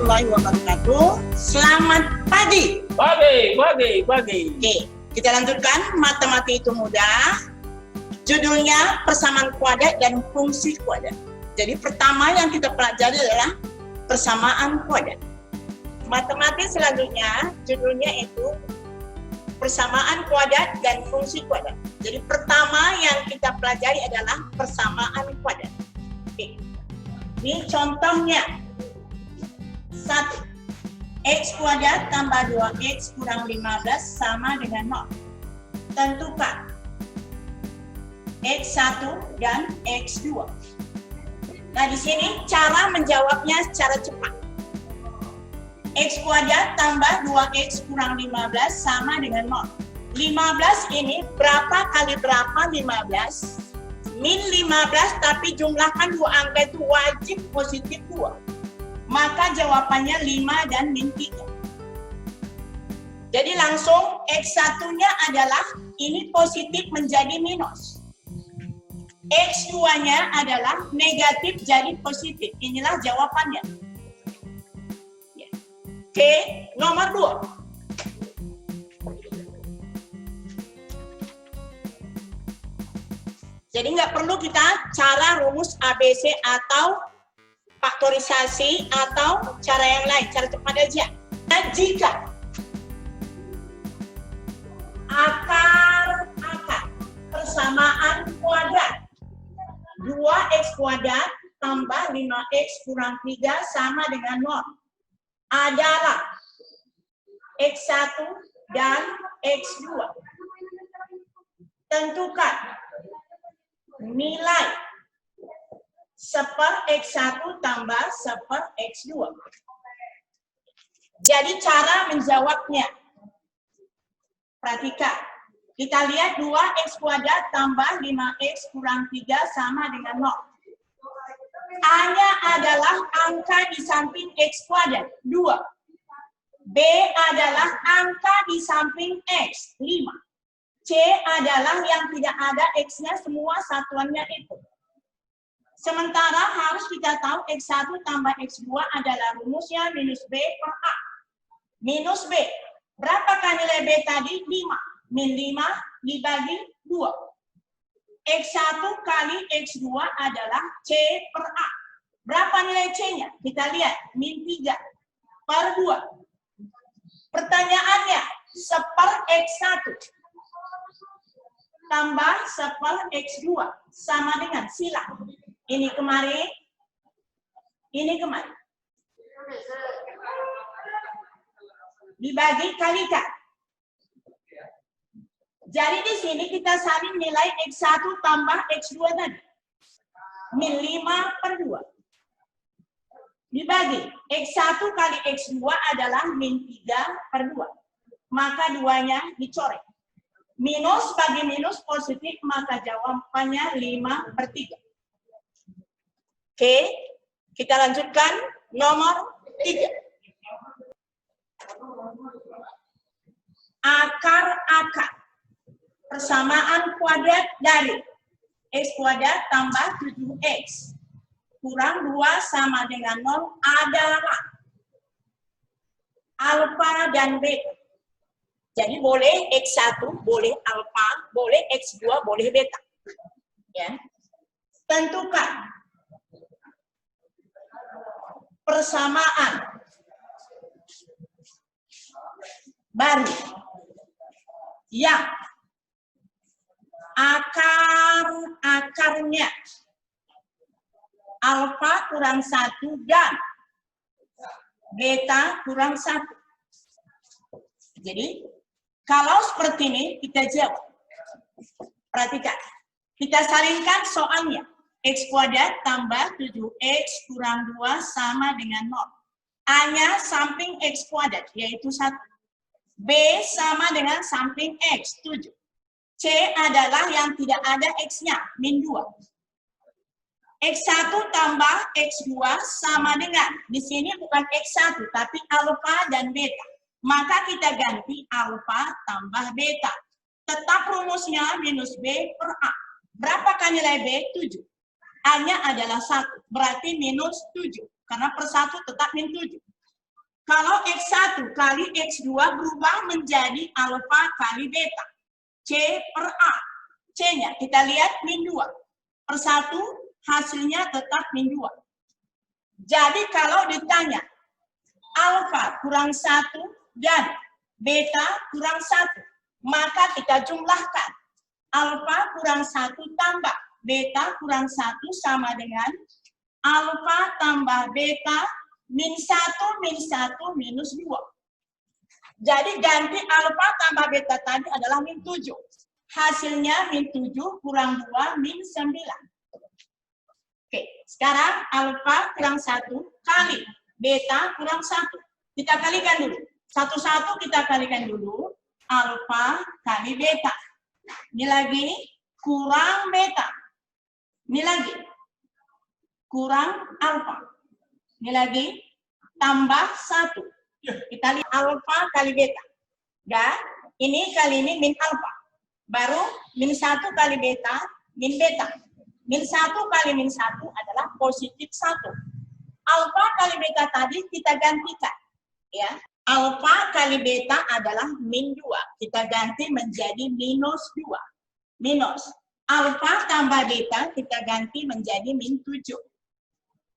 warahmatullahi wabarakatuh. Selamat pagi. Pagi. Oke, kita lanjutkan matematika itu mudah. Judulnya persamaan kuadrat dan fungsi kuadrat. Jadi pertama yang kita pelajari adalah persamaan kuadrat. Matematika selanjutnya judulnya itu persamaan kuadrat dan fungsi kuadrat. Jadi pertama yang kita pelajari adalah persamaan kuadrat. Oke. Ini contohnya. 1. X kuadrat tambah 2X kurang 15 sama dengan 0. Tentukan X1 dan X2. Nah, di sini cara menjawabnya secara cepat. X kuadrat tambah 2X kurang 15 sama dengan 0. 15 ini berapa kali berapa 15? Min 15, tapi jumlahkan dua angka itu wajib positif 2. Maka jawabannya 5 dan min 3. Jadi langsung X1-nya adalah ini positif menjadi minus. X2-nya adalah negatif jadi positif. Inilah jawabannya. Oke, nomor 2. Jadi nggak perlu kita cara rumus ABC atau faktorisasi atau cara yang lain, cara cepat aja. Nah, jika akar persamaan kuadrat 2X kuadrat tambah 5X kurang 3 sama dengan 0 adalah X1 dan X2. Tentukan nilai seper X1 tambah seper X2. Jadi cara menjawabnya. Perhatikan. Kita lihat 2X kuadrat tambah 5X kurang 3 sama dengan 0. A-nya adalah angka di samping X kuadrat, 2. B adalah angka di samping X, 5. C adalah yang tidak ada X-nya, semua satuannya itu. Sementara harus kita tahu X1 tambah X2 adalah rumusnya minus B per A. Minus B. Berapakah nilai B tadi? 5. Min 5 dibagi 2. X1 kali X2 adalah C per A. Berapa nilai C-nya? Kita lihat. Min 3 per 2. Pertanyaannya, seper X1 tambah seper X2 sama dengan silang. Ini kemarin, ini kemarin. Dibagi kalikan. Jadi di sini kita saling nilai X1 tambah X2 tadi. Min 5 per 2. Dibagi. X1 kali X2 adalah min 3 per 2. Maka duanya dicoret. Minus bagi minus positif, maka jawabannya 5 per 3. Oke, kita lanjutkan nomor 3. Akar persamaan kuadrat dari X kuadrat tambah 7X kurang 2 sama dengan 0 adalah alfa dan beta. Jadi boleh X1, boleh alfa, boleh X2, boleh beta. Ya. Tentukan persamaan baru yang akarnya alfa kurang 1 dan beta kurang 1. Jadi kalau seperti ini kita jawab. Perhatikan. Kita salingkan soalnya. X kuadrat tambah 7X kurang 2 sama dengan 0. A-nya samping X kuadrat, yaitu 1. B sama dengan samping X, 7. C adalah yang tidak ada X-nya, min 2. X1 tambah X2 sama dengan, di sini bukan X1, tapi alfa dan beta. Maka kita ganti alfa tambah beta. Tetap rumusnya minus B per A. Berapakah nilai B? 7. A-nya adalah 1, berarti minus 7. Karena per 1 tetap min 7. Kalau X1 kali X2 berubah menjadi alfa kali beta. C per A. C-nya kita lihat min 2. Per 1 hasilnya tetap min 2. Jadi kalau ditanya alfa kurang 1 dan beta kurang 1, maka kita jumlahkan. Alfa kurang 1 tambah beta kurang 1 sama dengan alfa tambah beta min 1 minus 2. Jadi ganti alfa tambah beta tadi adalah min 7. Hasilnya min 7 kurang 2 min 9. Oke, sekarang alfa kurang 1 kali beta kurang 1. Kita kalikan dulu. Satu-satu kita kalikan dulu. Alfa kali beta. Ini lagi kurang beta. Ini lagi kurang alfa. Ini lagi tambah 1. Kita lihat alfa kali beta. Dan ini kali ini min alfa. Baru min 1 kali beta, min beta. Min 1 kali min 1 adalah positif 1. Alfa kali beta tadi kita gantikan. Ya. Alfa kali beta adalah min 2. Kita ganti menjadi minus 2. Minus. Alfa tambah beta kita ganti menjadi min 7.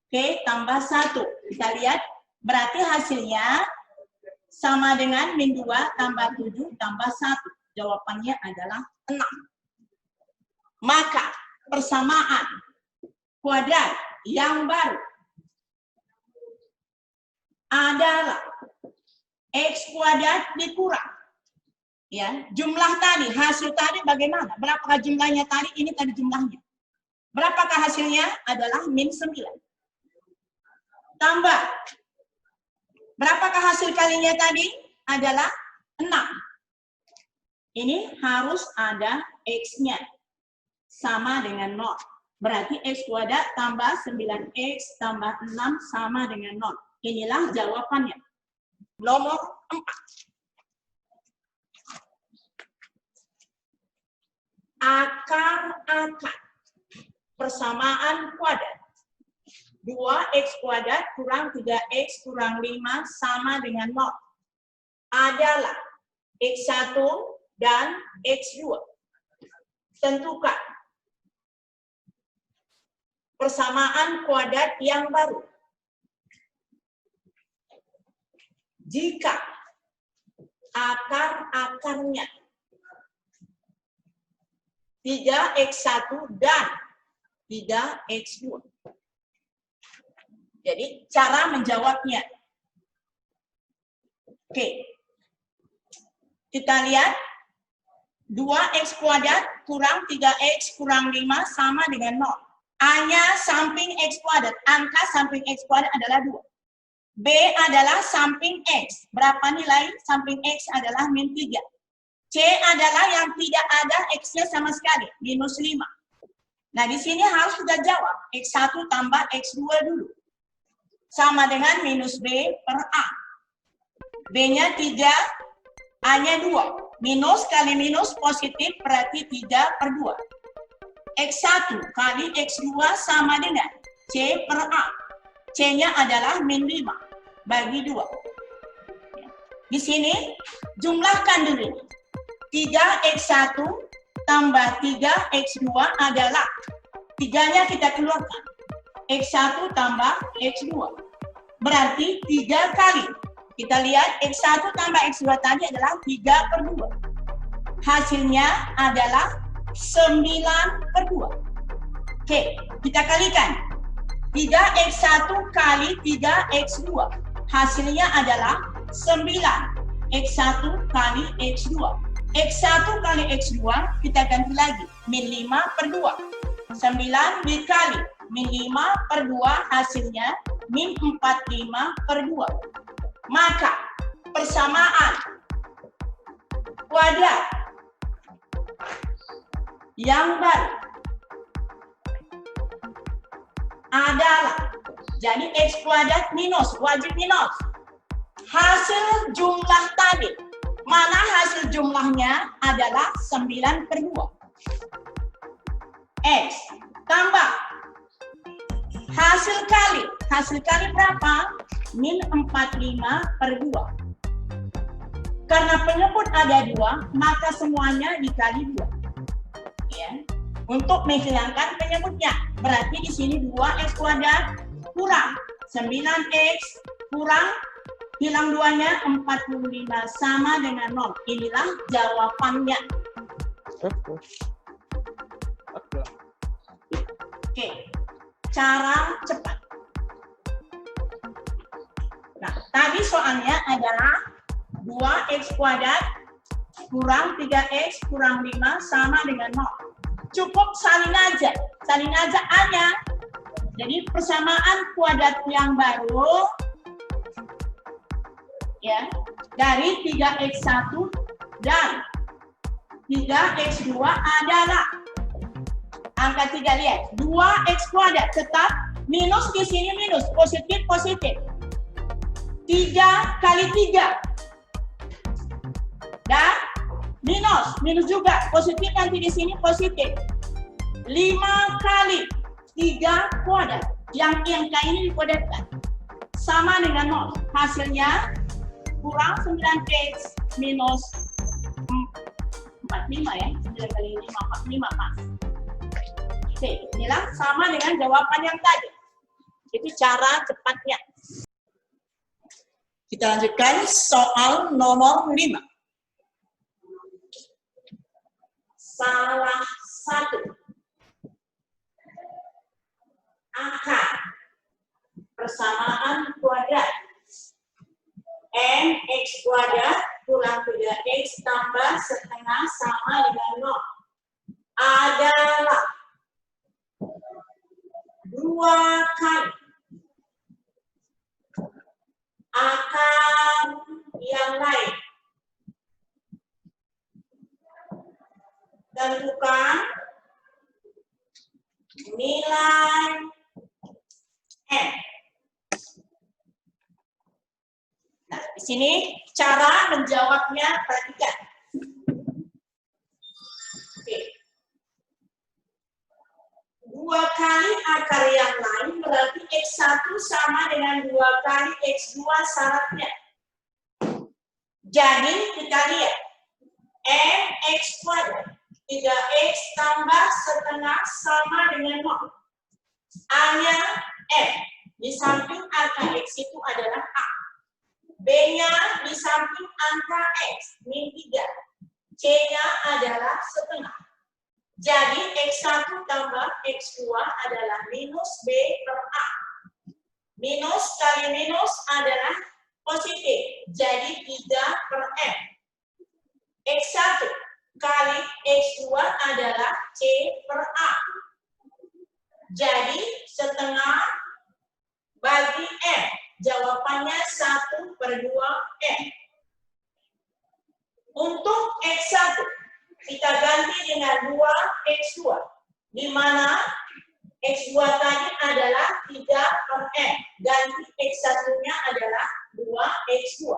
Oke, tambah 1. Kita lihat, berarti hasilnya sama dengan min 2 tambah 7 tambah 1. Jawabannya adalah 6. Maka, persamaan kuadrat yang baru adalah X kuadrat dikurang. Ya, jumlah tadi, hasil tadi bagaimana? Berapakah jumlahnya tadi? Ini tadi jumlahnya. Berapakah hasilnya? Adalah min 9. Tambah. Berapakah hasil kalinya tadi? Adalah 6. Ini harus ada X-nya. Sama dengan 0. Berarti X kuadrat tambah 9X tambah 6 sama dengan 0. Inilah jawabannya. Nomor 4. Akar-akar persamaan kuadrat. 2X kuadrat kurang 3X kurang 5 sama dengan 0 adalah X1 dan X2. Tentukan persamaan kuadrat yang baru. Jika akar-akarnya 3X1 dan 3X2. Jadi, cara menjawabnya. Oke. Kita lihat. 2X kuadrat kurang 3X kurang 5 sama dengan 0. A-nya samping X kuadrat. Angka samping X kuadrat adalah 2. B adalah samping X. Berapa nilai? Samping X adalah min 3. C adalah yang tidak ada X-nya sama sekali. Minus 5. Nah, di sini harus kita jawab. X1 tambah X2 dulu. Sama dengan minus B per A. B-nya 3, A-nya 2. Minus kali minus positif berarti 3 per 2. X1 kali X2 sama dengan C per A. C-nya adalah min 5 bagi 2. Di sini jumlahkan dulu. 3X1 tambah 3X2 adalah 3-nya kita keluarkan. X1 tambah X2. Berarti 3 kali. Kita lihat X1 tambah X2 tadi adalah 3 per 2. Hasilnya adalah 9 per 2. Oke, kita kalikan. 3X1 kali 3X2. Hasilnya adalah 9. X1 kali X2. X1 kali X2 kita ganti lagi. Min 5 per 2. 9 dikali min 5 per 2 hasilnya min 45 per 2. Maka persamaan kuadrat yang baru adalah, jadi X kuadrat minus, wajib minus. Hasil jumlah tadi, mana hasil jumlahnya adalah 9 per 2. X tambah hasil kali berapa? min 45/2. Karena penyebut ada 2, maka semuanya dikali 2. Ya. Untuk menghilangkan penyebutnya, berarti di sini 2x kuadrat kurang 9x kurang hilang 2-nya 45 sama dengan 0. Inilah jawabannya. Oke, cara cepat. Nah, tadi soalnya adalah 2x kuadrat kurang 3x kurang 5 sama dengan 0. Cukup salin aja A-nya. Jadi persamaan kuadrat yang baru ya dari 3x1 dan 3x2 adalah angka 3, lihat 2x kuadrat tetap minus, di sini minus, positif 3 kali 3 dan minus juga positif, nanti di sini positif 5 kali 3 kuadrat, yang angka ini dikuadratkan sama dengan 0. Hasilnya kurang 9x minus 45 ya, 9 kali 5, 45 pas. Oke, inilah sama dengan jawaban yang tadi. Itu cara cepatnya. Kita lanjutkan soal nomor 5. Salah satu akar persamaan kuadrat mx kuadrat kurang 3x tambah setengah sama dengan 0 adalah 2 kali akar yang lain. Tentukan nilai M. Nah, di sini cara menjawabnya, perhatikan. Oke. 2 kali akar yang lain berarti X1 sama dengan 2 kali X2 syaratnya. Jadi kita lihat MX kuadrat 3x tambah setengah sama dengan 0. A-nya M. Di samping angka X itu adalah A. B-nya di samping angka X, min 3. C-nya adalah setengah. Jadi X1 tambah X2 adalah minus B per A. Minus kali minus adalah positif. Jadi 3 per M. X1 kali X2 adalah C per A. Jadi setengah bagi M. Jawabannya 1/2 M. Untuk X1 kita ganti dengan 2x2, di mana x2 tadi adalah 3 per M. Ganti x1-nya adalah 2x2.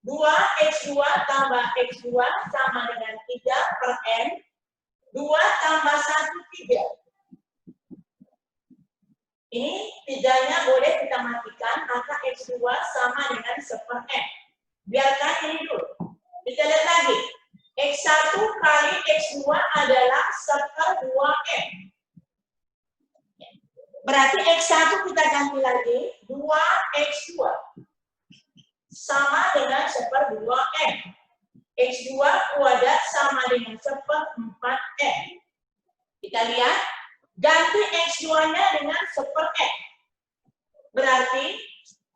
2x2 tambah x2 sama dengan 3 per M. 2 tambah 1, 3. Ini 3-nya boleh kita matikan, maka x2 sama dengan 1/M. Biarkan ini dulu. Kita lihat lagi. X1 kali X2 adalah 1/2M. Berarti X1 kita ganti lagi 2X2 sama dengan 1/2M. X2 kuadrat sama dengan 1/4M. Kita lihat, ganti X2-nya dengan 1/M. Berarti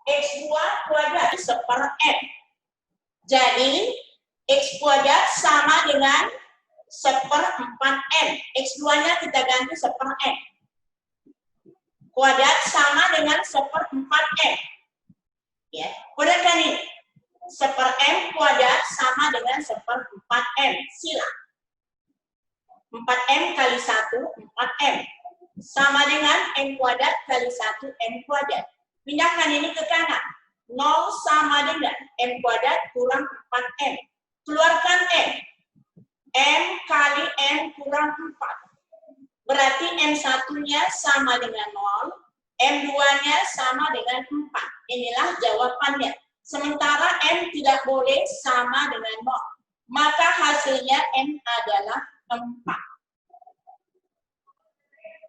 X2 kuadrat 1/M. Jadi X kuadrat sama dengan 1/4M. X2-nya kita ganti 1/M. Kuadrat sama dengan 1/4M. Ya, kuadratkan ini. 1/M kuadrat sama dengan 1/4M. Sila. 4M kali 1, 4M. Sama dengan M kuadrat kali 1, M kuadrat. Pindahkan ini ke kanan. 0 sama dengan M kuadrat kurang 4M. Keluarkan M. M kali M kurang 4. Berarti M1-nya sama dengan 0. M2-nya sama dengan 4. Inilah jawabannya. Sementara M tidak boleh sama dengan 0. Maka hasilnya M adalah 4.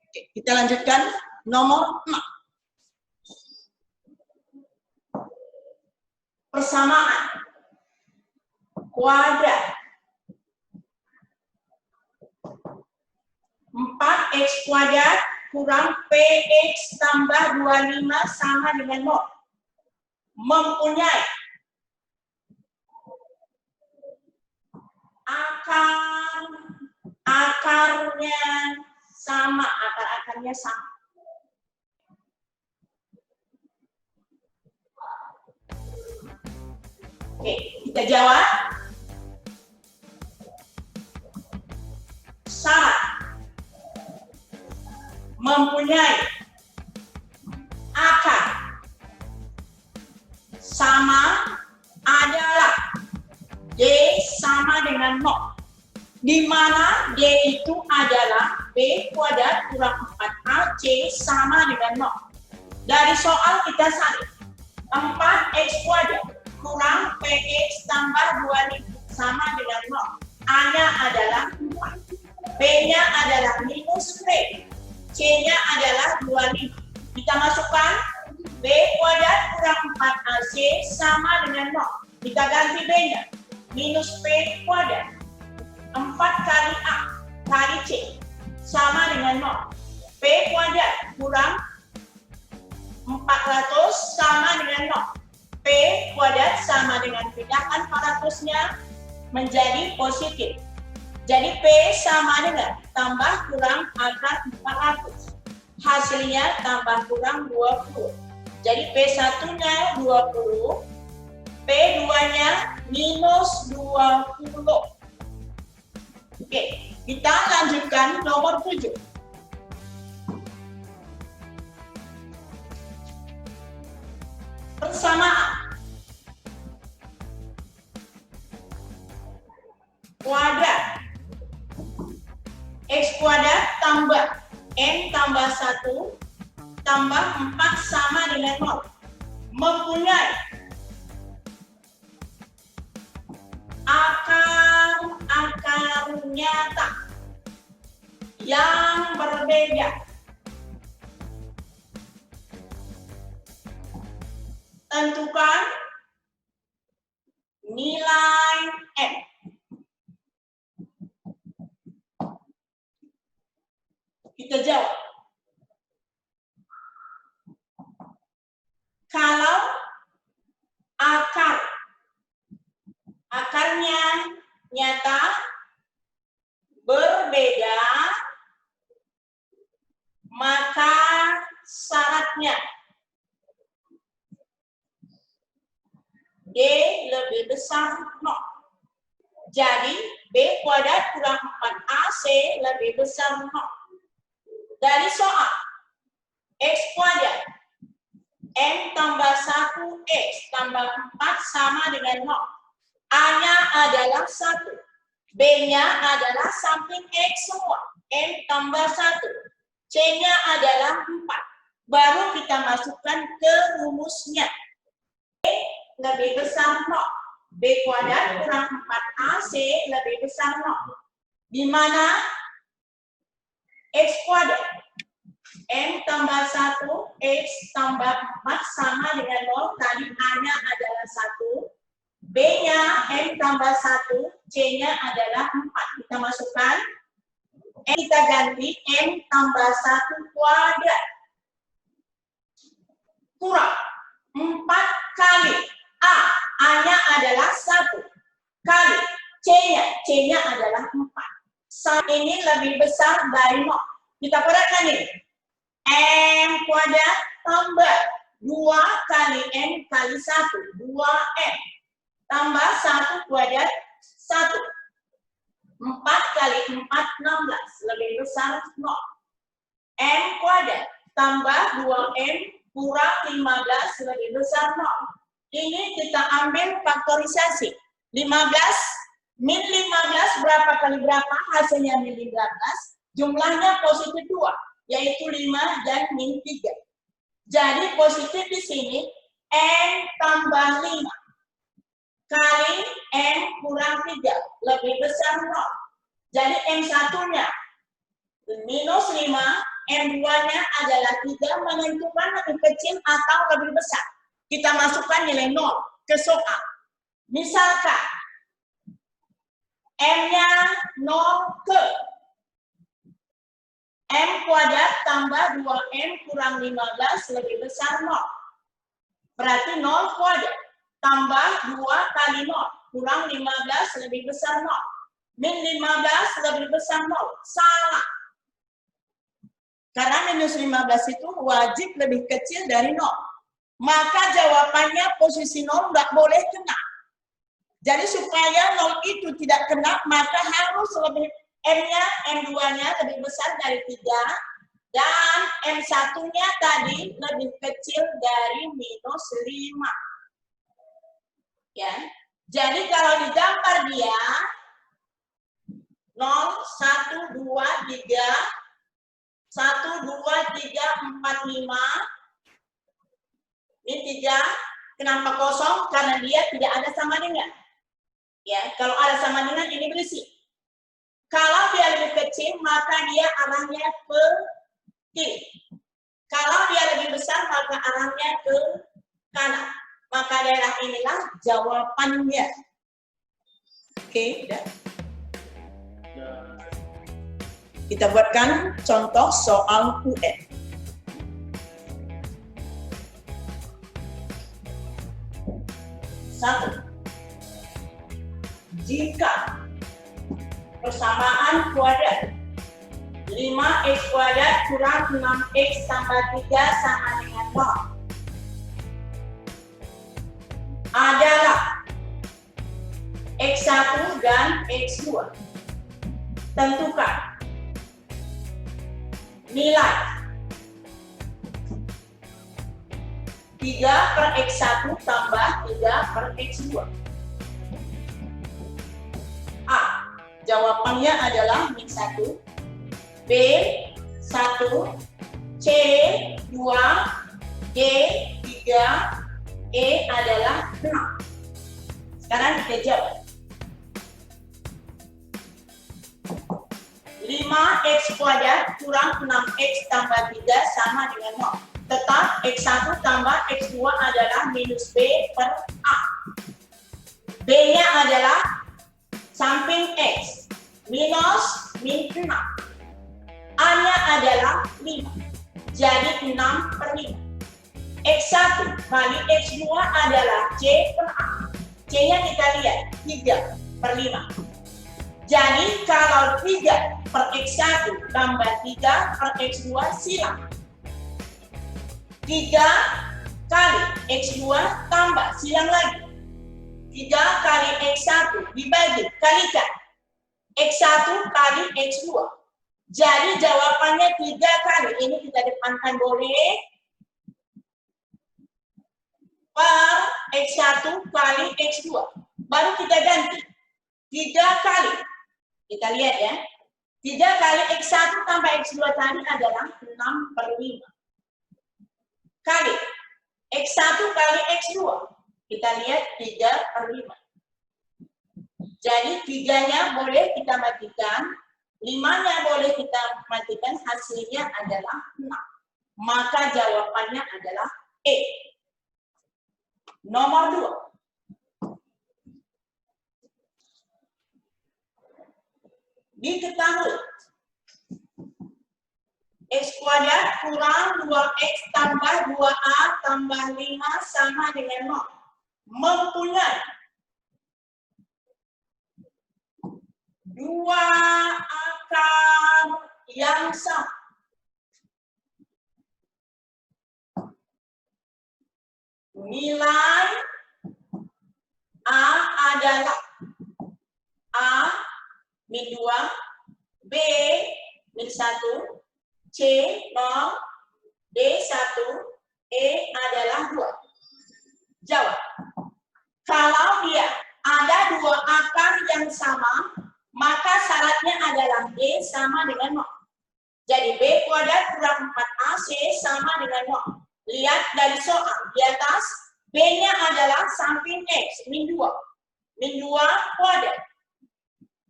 Oke, kita lanjutkan nomor 6. Persamaan kuadrat 4x kuadrat kurang px tambah 25 sama dengan 0. Mempunyai akarnya sama, akar-akarnya sama. Oke, kita jawab. Syarat mempunyai akar sama adalah D sama dengan 0. Di mana D itu adalah B kuadrat kurang 4AC sama dengan 0. Dari soal kita cari 4x kuadrat kurang px tambah 25 sama dengan 0. A-nya adalah 4. B-nya adalah minus P. C-nya adalah 25. Kita masukkan B kuadrat kurang 4AC sama dengan 0. Kita ganti B-nya. Minus P kuadrat. 4 kali A kali C sama dengan 0. P kuadrat kurang 400 sama dengan 0. P kuadrat sama dengan pindahkan 400-nya menjadi positif. Jadi P sama dengan tambah kurang akar 400. Hasilnya tambah kurang 20. Jadi P1-nya 20. P2-nya minus 20. Oke, kita lanjutkan nomor 7. Persamaan kuadrat x kuadrat tambah n tambah 1 tambah 4 sama dengan 0. Mempunyai akar nyata yang berbeda. Tentukan nilai M. Kita jawab. Kalau akarnya nyata berbeda, maka syaratnya D lebih besar 0. Jadi B kuadrat kurang 4AC lebih besar 0. Dari soal X kuadrat M tambah 1X tambah 4 sama dengan 0. A-nya adalah 1. B-nya adalah samping X semua. M tambah 1. C-nya adalah 4. Baru kita masukkan ke rumusnya. Lebih besar 0. B kuadrat kurang 4AC lebih besar 0. Di mana X kuadrat M tambah 1, X tambah 4 sama dengan 0. Tadi A-nya adalah 1. B-nya M tambah 1, C-nya adalah 4. Kita masukkan. Kita ganti M tambah 1 kuadrat. Kurang 4 kali A. A-nya adalah 1. Kali C-nya adalah 4. Saat ini lebih besar dari 0. Kita perhatikan ini. M kuadrat tambah 2 kali M kali 1. 2M. Tambah 1 kuadrat 1. 4 kali 4, 16. Lebih besar 0. M kuadrat tambah 2M kurang 15 lebih besar 0. Ini kita ambil faktorisasi. 15 min 15 berapa kali berapa? Hasilnya min 15. Jumlahnya positif 2. Yaitu 5 dan min 3. Jadi positif di sini, N tambah 5 kali N kurang 3 lebih besar 0. Jadi M1-nya minus 5, M2-nya adalah 3, menentukan lebih kecil atau lebih besar. Kita masukkan nilai 0 ke soal. Misalkan, M-nya 0 ke M kuadrat tambah 2M kurang 15 lebih besar 0. Berarti 0 kuadrat tambah 2 kali 0 kurang 15 lebih besar 0. Min 15 lebih besar 0. Salah. Karena minus 15 itu wajib lebih kecil dari 0. Maka jawabannya posisi 0 nggak boleh kena. Jadi supaya 0 itu tidak kena, maka harus lebih M-nya, M2-nya lebih besar dari 3, dan M1-nya tadi lebih kecil dari minus 5. Ya. Jadi kalau digambar dia, 0, 1, 2, 3, 1, 2, 3, 4, 5. Ini 3, kenapa kosong? Karena dia tidak ada sama dengan. Ya, kalau ada sama dengan ini berisi. Kalau dia lebih kecil, maka dia arahnya ke kiri. Kalau dia lebih besar, maka arahnya ke kanan. Maka daerah inilah jawabannya. Oke, udah. Kita buatkan contoh soal UN. Satu. Jika persamaan kuadrat 5x kuadrat kurang 6x tambah 3 sama dengan 0 adalah x1 dan x2. Tentukan nilai 3 per x1 tambah 3 per x2. A. Jawabannya adalah min 1, B 1, C 2, D 3, E adalah 6. Sekarang kita jawab. 5x kuadrat kurang 6x tambah 3 sama dengan 0. Tetap x1 tambah x2 adalah minus B per A. B-nya adalah samping X, minus min 6. A-nya adalah 5, jadi 6 per 5. X1 kali X2 adalah C per A. C-nya kita lihat, 3 per 5. Jadi kalau 3 per X1 tambah 3 per X2 silang. 3 kali X2 tambah silang lagi. 3 kali X1 dibagi, kalikan. X1 kali X2. Jadi jawabannya 3 kali. Ini kita depankan boleh. Per X1 kali X2. Baru kita ganti. 3 kali. Kita lihat ya. 3 kali X1 tambah X2 tadi adalah 6 per 5. Kali X1 kali X2. Kita lihat 3 per 5. Jadi 3-nya boleh kita matikan, 5-nya boleh kita matikan, hasilnya adalah 6. Maka jawabannya adalah E. Nomor 2. Diketahui X kuadrat kurang 2X tambah 2A tambah 5 sama dengan 0. Mempunyai 2 akar yang sama. Nilai A adalah A min 2, B min 1, C 0, D 1, E adalah 2. Jawab. Kalau dia ada 2 akar yang sama, maka syaratnya adalah B sama dengan 0. Jadi B kuadrat kurang 4AC sama dengan 0. Lihat dari soal di atas, B-nya adalah samping X, min 2. Min 2 kuadrat.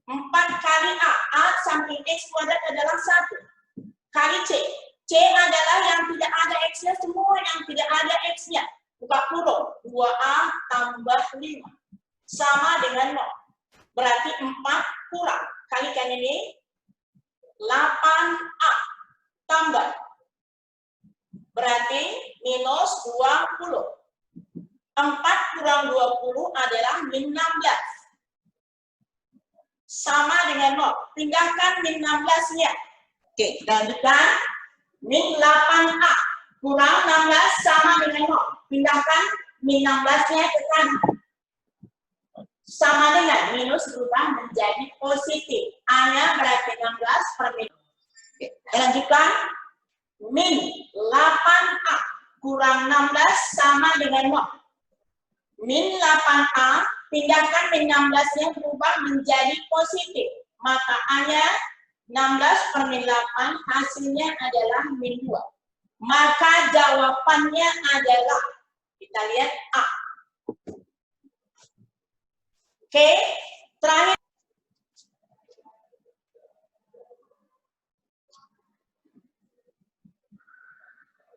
4 kali A samping X kuadrat adalah 1. Kali C. C adalah yang tidak ada X-nya, semua yang tidak ada X-nya. Buka kurung, 2A tambah 5. Sama dengan 0. Berarti 4 kurang. Kalikan ini, 8A tambah. Berarti minus 20. 4 kurang 20 adalah min 16. Sama dengan 0. Pindahkan min 16-nya. Oke, lanjutkan. Min 8A kurang 16 sama dengan 0. Pindahkan min 16-nya ke kanan. Sama dengan minus berubah menjadi positif. A-nya berarti 16 per min. Oke, lanjutkan. Min 8A kurang 16 sama dengan 0. Min 8A, pindahkan min 16-nya berubah menjadi positif. Maka A-nya 16 per min 8, hasilnya adalah min 2. Maka jawabannya adalah, kita lihat A. Oke, terakhir.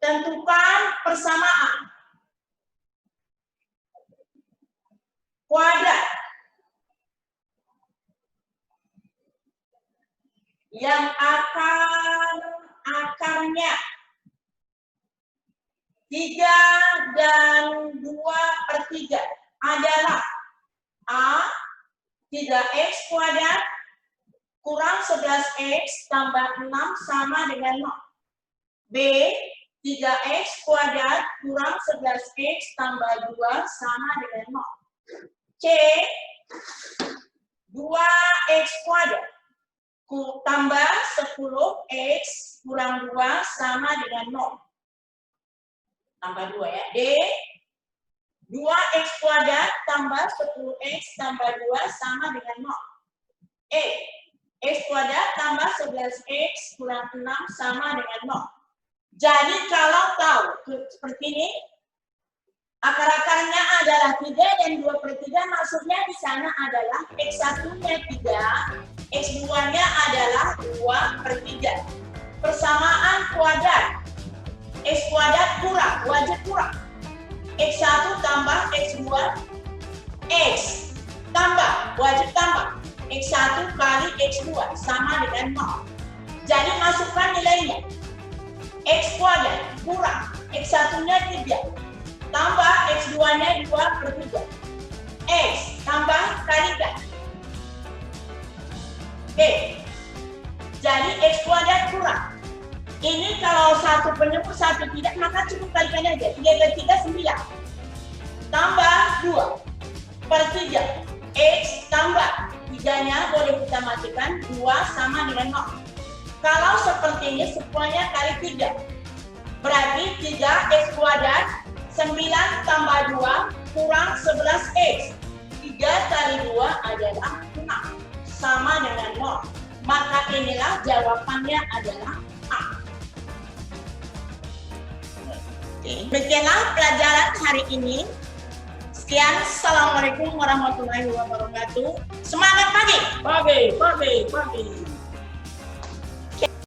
Tentukan persamaan. Kuadrat yang akarnya 3 dan 2/3 adalah A 3x kuadrat kurang 11x tambah 6 sama dengan 0. B 3x kuadrat kurang 11x tambah 2 sama dengan 0. C 2x kuadrat tambah 10x kurang 2 sama dengan 0. Tambah 2 ya. D 2x kuadrat tambah 10x tambah 2 sama dengan 0. E x kuadrat tambah 11x kurang 6 sama dengan 0. Jadi kalau tahu seperti ini, akar-akarnya adalah 3 dan 2/3, maksudnya di sana adalah X1-nya 3, X2-nya adalah 2/3. Persamaan kuadrat. X kuadrat kurang, wajib kurang. X1 tambah X2, X tambah, wajib tambah. X1 kali X2 sama dengan 0. Jadi masukkan nilainya. X kuadrat kurang, X1-nya 3. Tambah X2-nya 2/3. X tambah kalikan. Oke. Jadi X kuadrat kurang. Ini kalau satu penuh, satu tidak, maka cukup kalikan aja. 3 kali 3, 9. Tambah 2/3. X tambah 3-nya boleh kita masukkan 2 sama dengan 0. Kalau seperti ini, semuanya kali 3. Berarti 3x kuadrat 9 tambah 2 kurang 11x. 3 kali 2 adalah 6. Sama dengan 0. Maka inilah jawabannya adalah A. Demikianlah pelajaran hari ini. Sekian. Assalamualaikum warahmatullahi wabarakatuh. Semangat pagi. Pagi.